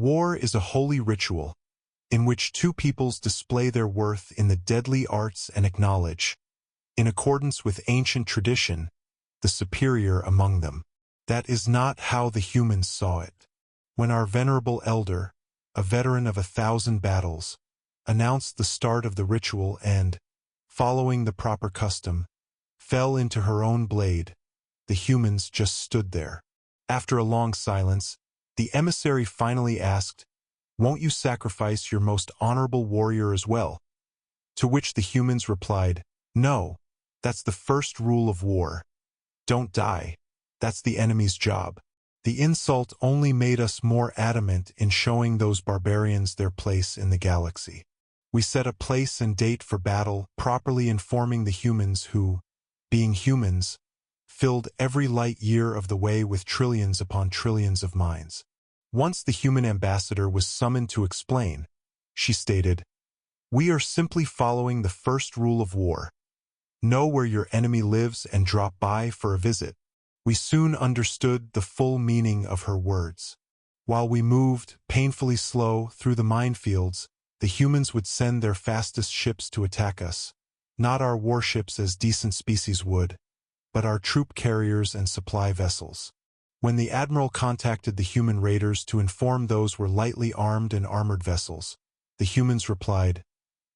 War is a holy ritual in which two peoples display their worth in the deadly arts and acknowledge, in accordance with ancient tradition, the superior among them. That is not how the humans saw it. When our venerable elder, a veteran of 1,000 battles, announced the start of the ritual and, following the proper custom, fell into her own blade, the humans just stood there. After a long silence, the emissary finally asked, "Won't you sacrifice your most honorable warrior as well?" To which the humans replied, "No, that's the first rule of war. Don't die. That's the enemy's job." The insult only made us more adamant in showing those barbarians their place in the galaxy. We set a place and date for battle, properly informing the humans who, being humans, filled every light year of the way with trillions upon trillions of minds. Once the human ambassador was summoned to explain, she stated, "We are simply following the first rule of war. Know where your enemy lives and drop by for a visit." We soon understood the full meaning of her words. While we moved, painfully slow, through the minefields, the humans would send their fastest ships to attack us. Not our warships as decent species would, but our troop carriers and supply vessels. When the admiral contacted the human raiders to inform those were lightly armed and armored vessels, the humans replied,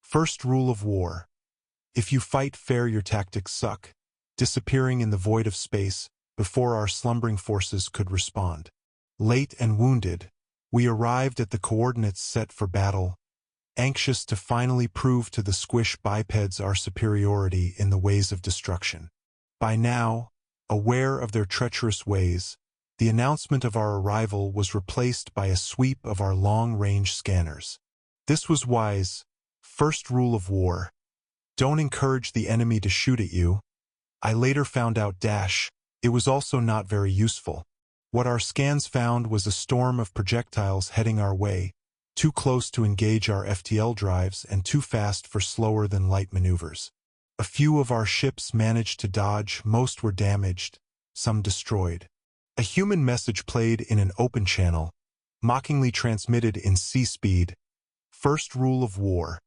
"First rule of war. If you fight fair, your tactics suck," disappearing in the void of space before our slumbering forces could respond. Late and wounded, we arrived at the coordinates set for battle, anxious to finally prove to the squish bipeds our superiority in the ways of destruction. By now, aware of their treacherous ways, the announcement of our arrival was replaced by a sweep of our long-range scanners. This was wise. First rule of war. Don't encourage the enemy to shoot at you. I later found out it was also not very useful. What our scans found was a storm of projectiles heading our way, too close to engage our FTL drives and too fast for slower-than-light maneuvers. A few of our ships managed to dodge, most were damaged, some destroyed. A human message played in an open channel, mockingly transmitted in C-speed. First rule of war.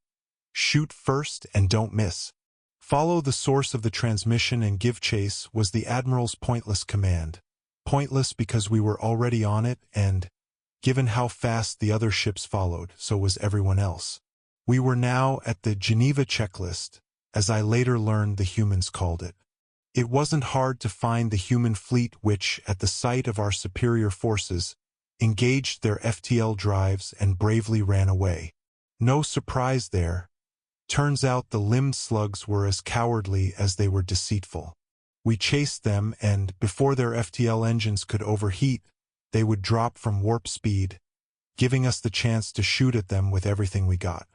Shoot first and don't miss. Follow the source of the transmission and give chase was the Admiral's pointless command. Pointless because we were already on it and, given how fast the other ships followed, so was everyone else. We were now at the Geneva checklist, as I later learned the humans called it. It wasn't hard to find the human fleet which, at the sight of our superior forces, engaged their FTL drives and bravely ran away. No surprise there. Turns out the limbed slugs were as cowardly as they were deceitful. We chased them and, before their FTL engines could overheat, they would drop from warp speed, giving us the chance to shoot at them with everything we got.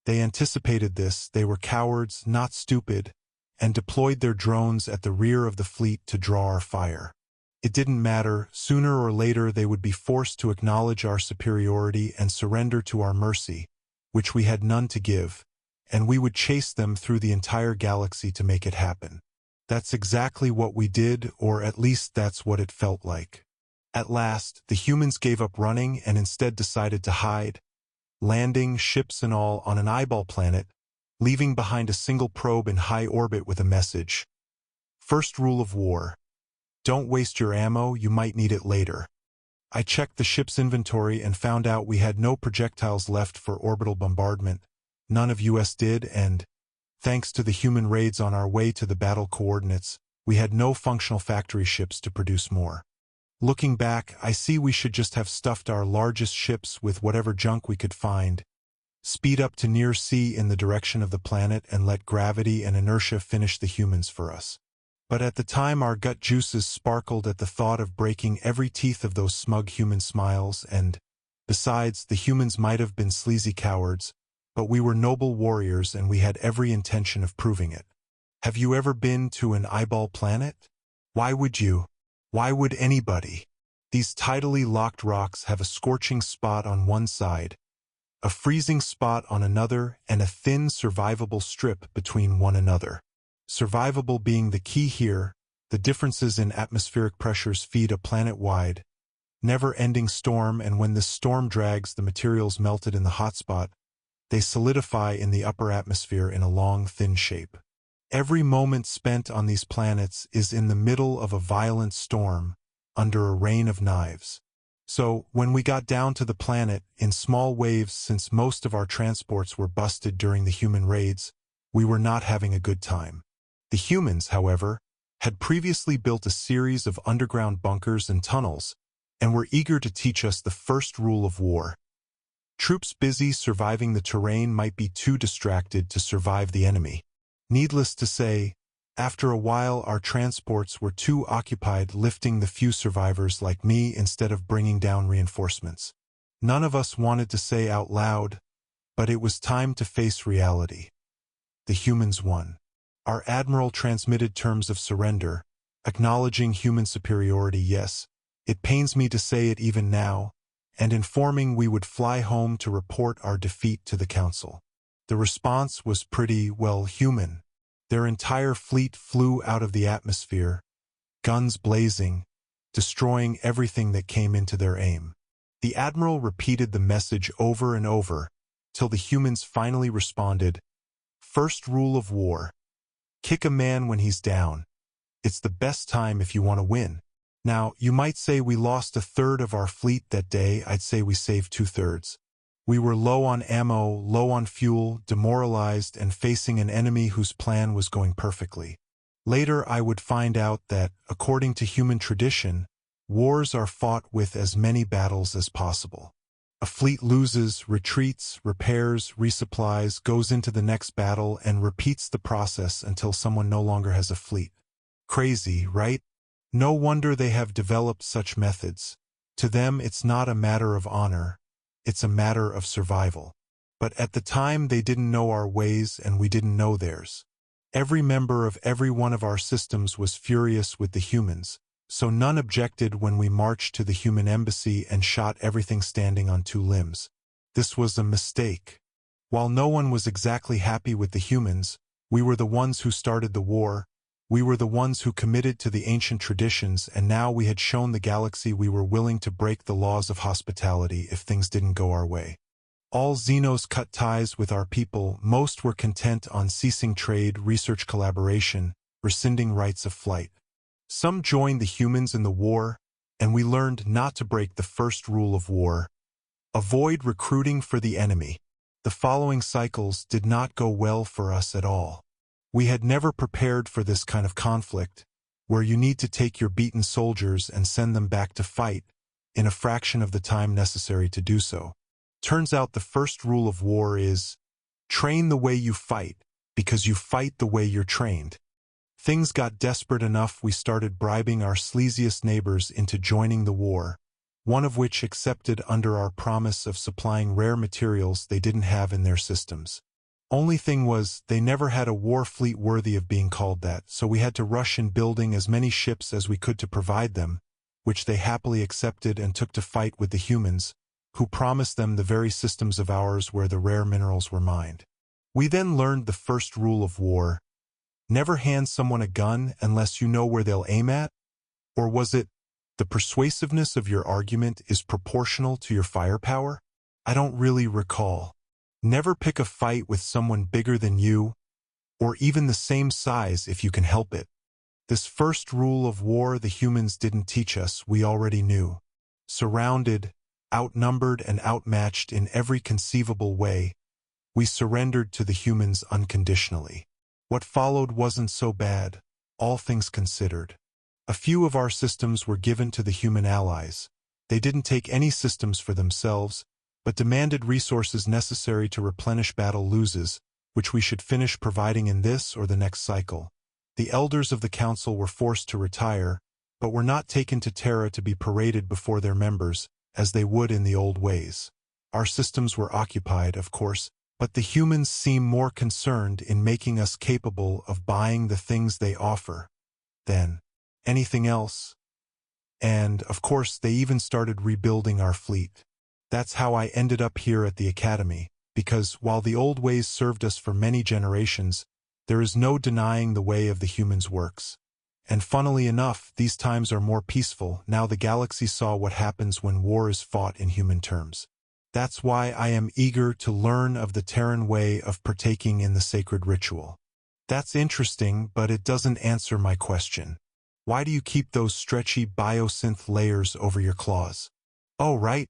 They anticipated this, they were cowards, not stupid, and deployed their drones at the rear of the fleet to draw our fire. It didn't matter, sooner or later they would be forced to acknowledge our superiority and surrender to our mercy, which we had none to give, and we would chase them through the entire galaxy to make it happen. That's exactly what we did, or at least that's what it felt like. At last, the humans gave up running and instead decided to hide, landing, ships and all, on an eyeball planet, leaving behind a single probe in high orbit with a message. First rule of war. Don't waste your ammo, you might need it later. I checked the ship's inventory and found out we had no projectiles left for orbital bombardment. None of us did, and, thanks to the human raids on our way to the battle coordinates, we had no functional factory ships to produce more. Looking back, I see we should just have stuffed our largest ships with whatever junk we could find, speed up to near sea in the direction of the planet and let gravity and inertia finish the humans for us. But at the time our gut juices sparkled at the thought of breaking every teeth of those smug human smiles and, besides, the humans might have been sleazy cowards, but we were noble warriors and we had every intention of proving it. Have you ever been to an eyeball planet? Why would you? Why would anybody? These tidally locked rocks have a scorching spot on one side, a freezing spot on another, and a thin survivable strip between one another. Survivable being the key here, the differences in atmospheric pressures feed a planet-wide, never-ending storm, and when this storm drags, the materials melted in the hotspot, they solidify in the upper atmosphere in a long, thin shape. Every moment spent on these planets is in the middle of a violent storm, under a rain of knives. So, when we got down to the planet, in small waves since most of our transports were busted during the human raids, we were not having a good time. The humans, however, had previously built a series of underground bunkers and tunnels, and were eager to teach us the first rule of war. Troops busy surviving the terrain might be too distracted to survive the enemy. Needless to say, after a while our transports were too occupied lifting the few survivors like me instead of bringing down reinforcements. None of us wanted to say out loud, but it was time to face reality. The humans won. Our admiral transmitted terms of surrender, acknowledging human superiority, yes, it pains me to say it even now, and informing we would fly home to report our defeat to the Council. The response was pretty, well, human. Their entire fleet flew out of the atmosphere, guns blazing, destroying everything that came into their aim. The Admiral repeated the message over and over, till the humans finally responded, "First rule of war. Kick a man when he's down. It's the best time if you want to win." Now, you might say we lost a third of our fleet that day. I'd say we saved 2/3. We were low on ammo, low on fuel, demoralized, and facing an enemy whose plan was going perfectly. Later I would find out that, according to human tradition, wars are fought with as many battles as possible. A fleet loses, retreats, repairs, resupplies, goes into the next battle, and repeats the process until someone no longer has a fleet. Crazy, right? No wonder they have developed such methods. To them it's not a matter of honor. It's a matter of survival. But at the time they didn't know our ways and we didn't know theirs. Every member of every one of our systems was furious with the humans, so none objected when we marched to the human embassy and shot everything standing on 2 limbs. This was a mistake. While no one was exactly happy with the humans, we were the ones who started the war. We were the ones who committed to the ancient traditions, and now we had shown the galaxy we were willing to break the laws of hospitality if things didn't go our way. All Xenos cut ties with our people. Most were content on ceasing trade, research collaboration, rescinding rights of flight. Some joined the humans in the war, and we learned not to break the first rule of war. Avoid recruiting for the enemy. The following cycles did not go well for us at all. We had never prepared for this kind of conflict, where you need to take your beaten soldiers and send them back to fight, in a fraction of the time necessary to do so. Turns out the first rule of war is, train the way you fight, because you fight the way you're trained. Things got desperate enough we started bribing our sleaziest neighbors into joining the war, one of which accepted under our promise of supplying rare materials they didn't have in their systems. Only thing was, they never had a war fleet worthy of being called that, so we had to rush in building as many ships as we could to provide them, which they happily accepted and took to fight with the humans, who promised them the very systems of ours where the rare minerals were mined. We then learned the first rule of war. Never hand someone a gun unless you know where they'll aim at? Or was it, the persuasiveness of your argument is proportional to your firepower? I don't really recall. Never pick a fight with someone bigger than you, or even the same size if you can help it. This first rule of war the humans didn't teach us, we already knew. Surrounded, outnumbered and outmatched in every conceivable way, we surrendered to the humans unconditionally. What followed wasn't so bad, all things considered. A few of our systems were given to the human allies. They didn't take any systems for themselves, but demanded resources necessary to replenish battle loses, which we should finish providing in this or the next cycle. The elders of the council were forced to retire, but were not taken to Terra to be paraded before their members, as they would in the old ways. Our systems were occupied, of course, but the humans seem more concerned in making us capable of buying the things they offer than anything else. And, of course, they even started rebuilding our fleet. That's how I ended up here at the Academy, because while the old ways served us for many generations, there is no denying the way of the humans works. And funnily enough, these times are more peaceful now the galaxy saw what happens when war is fought in human terms. That's why I am eager to learn of the Terran way of partaking in the sacred ritual. That's interesting, but it doesn't answer my question. Why do you keep those stretchy biosynth layers over your claws? Oh, right.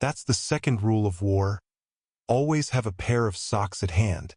That's the second rule of war. Always have a pair of socks at hand.